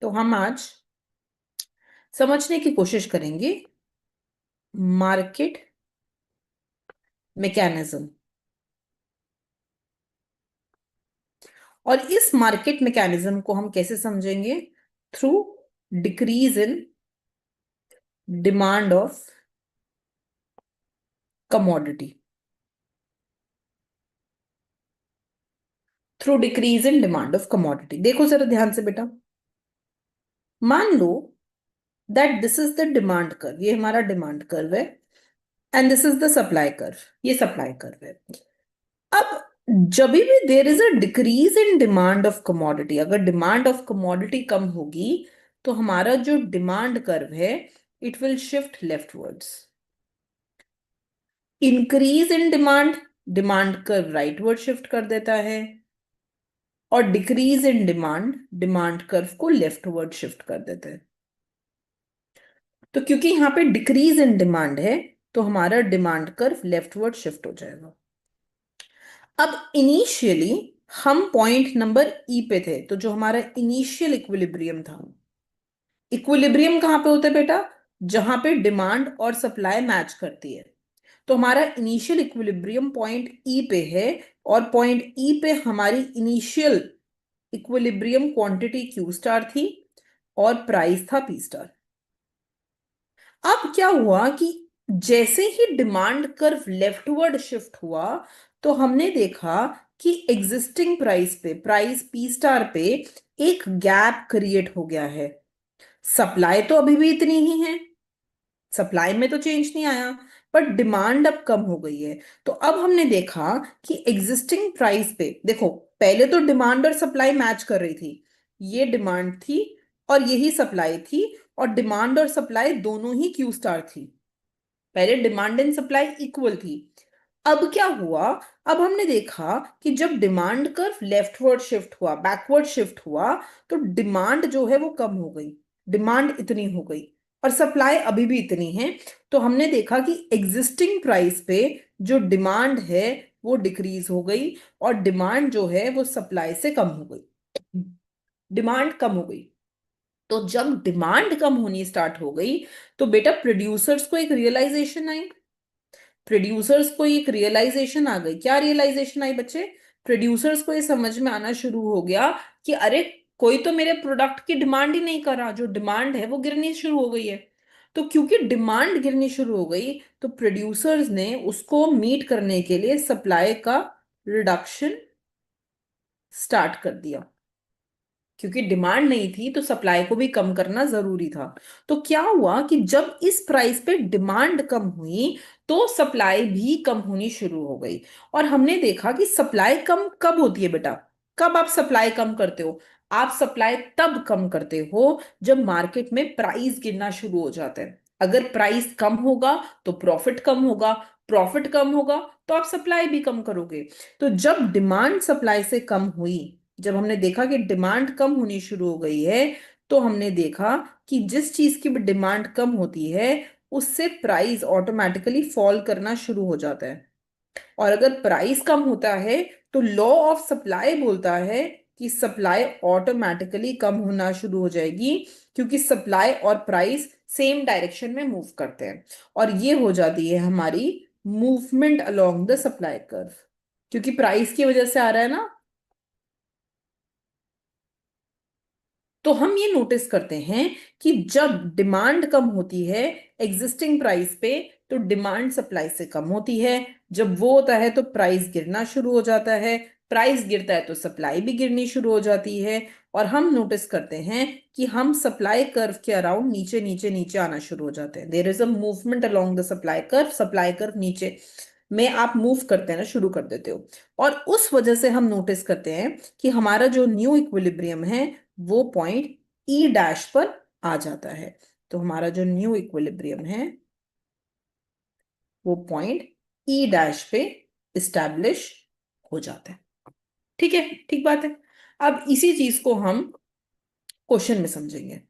तो हम आज समझने की कोशिश करेंगे मार्केट मैकेनिज्म। और इस मार्केट मैकेनिज्म को हम कैसे समझेंगे? Through decrease in demand of commodity. Through decrease in demand of commodity. देखो जरा ध्यान से बेटा, मान लो that this is the demand curve, ये हमारा डिमांड कर्व है, and this is the supply curve, ये सप्लाई कर्व है। अब जब भी there is a decrease in demand of commodity, अगर डिमांड ऑफ कमोडिटी कम होगी तो हमारा जो डिमांड कर्व है it will shift लेफ्टवर्ड्स। Increase in demand, demand curve rightward shift कर देता है, और decrease in demand, demand curve को लेफ्टवर्ड शिफ्ट कर देता है। तो क्योंकि यहां पे डिक्रीज इन डिमांड है तो हमारा डिमांड कर्व लेफ्टवर्ड शिफ्ट हो जाएगा। अब इनिशियली हम पॉइंट नंबर ई पे थे, तो जो हमारा इनिशियल इक्विलिब्रियम था, इक्विलिब्रियम कहां पे होता है बेटा? जहां पे डिमांड और सप्लाई मैच करती है। तो हमारा इनिशियल इक्विलिब्रियम पॉइंट ई पे है, और पॉइंट ई पे हमारी initial equilibrium quantity Q star थी और प्राइस था पी स्टार। अब क्या हुआ कि जैसे ही डिमांड कर्व लेफ्टवर्ड शिफ्ट हुआ तो हमने देखा कि एग्जिस्टिंग प्राइस पे, प्राइस पी स्टार पे एक गैप क्रिएट हो गया है। सप्लाई तो अभी भी इतनी ही है, सप्लाई में तो चेंज नहीं आया, पर डिमांड अब कम हो गई है। तो अब हमने देखा कि एग्जिस्टिंग प्राइस पे देखो, पहले तो डिमांड और सप्लाई मैच कर रही थी, ये डिमांड थी और यही सप्लाई थी, और डिमांड और सप्लाई दोनों ही क्यू स्टार थी। पहले डिमांड एंड सप्लाई इक्वल थी। अब क्या हुआ? अब हमने देखा कि जब डिमांड कर्व लेफ्टवर्ड शिफ्ट हुआ, बैकवर्ड शिफ्ट हुआ, तो डिमांड जो है वो कम हो गई, डिमांड इतनी हो गई और सप्लाई अभी भी इतनी है। तो हमने देखा कि एग्जिस्टिंग प्राइस पे जो डिमांड है वो डिक्रीज हो गई, और डिमांड जो है वो सप्लाई से कम हो गई, डिमांड कम हो गई। तो जब डिमांड कम होनी स्टार्ट हो गई तो बेटा प्रोड्यूसर्स को एक रियलाइजेशन आई, प्रोड्यूसर्स को एक रियलाइजेशन आ गई। क्या रियलाइजेशन आई बच्चे? प्रोड्यूसर्स को ये समझ में आना शुरू हो गया कि अरे, कोई तो मेरे प्रोडक्ट की डिमांड ही नहीं कर रहा, जो डिमांड है वो गिरनी शुरू हो गई है। तो क्योंकि डिमांड गिरनी शुरू हो गई तो प्रोड्यूसर्स ने उसको मीट करने के लिए सप्लाई का रिडक्शन स्टार्ट कर दिया। क्योंकि डिमांड नहीं थी तो सप्लाई को भी कम करना जरूरी था। तो क्या हुआ कि जब इस प्राइस पे डिमांड कम हुई तो सप्लाई भी कम होनी शुरू हो गई। और हमने देखा कि सप्लाई कम कब होती है बेटा? कब आप सप्लाई कम करते हो? आप सप्लाई तब कम करते हो जब मार्केट में प्राइस गिरना शुरू हो जाता है। अगर प्राइस कम होगा तो प्रॉफिट कम होगा, प्रॉफिट कम होगा तो आप सप्लाई भी कम करोगे। तो जब डिमांड सप्लाई से कम हुई, जब हमने देखा कि डिमांड कम होनी शुरू हो गई है, तो हमने देखा कि जिस चीज की भी डिमांड कम होती है उससे प्राइस ऑटोमेटिकली फॉल करना शुरू हो जाता है। और अगर प्राइस कम होता है तो लॉ ऑफ सप्लाई बोलता है कि सप्लाई ऑटोमेटिकली कम होना शुरू हो जाएगी, क्योंकि सप्लाई और प्राइस सेम डायरेक्शन में मूव करते हैं। और ये हो जाती है हमारी movement along the supply curve, क्योंकि प्राइस की वजह से आ रहा है ना। तो हम ये नोटिस करते हैं कि जब डिमांड कम होती है एग्जिस्टिंग प्राइस पे तो डिमांड सप्लाई से कम होती है। जब वो होता है तो प्राइस गिरना शुरू हो जाता है, प्राइस गिरता है तो सप्लाई भी गिरनी शुरू हो जाती है। और हम नोटिस करते हैं कि हम सप्लाई कर्व के अराउंड नीचे नीचे नीचे आना शुरू हो जाते हैं। There is a movement along the supply curve, supply curve नीचे में आप मूव करते हैं ना, शुरू कर देते हो। और उस वजह से हम नोटिस करते हैं कि हमारा जो न्यू इक्विलिब्रियम है वो पॉइंट ई डैश पर आ जाता है। तो हमारा जो न्यू इक्विलिब्रियम है वो पॉइंट ई डैश पे इस्टेब्लिश हो जाता है। ठीक है, ठीक बात है। अब इसी चीज को हम क्वेश्चन में समझेंगे।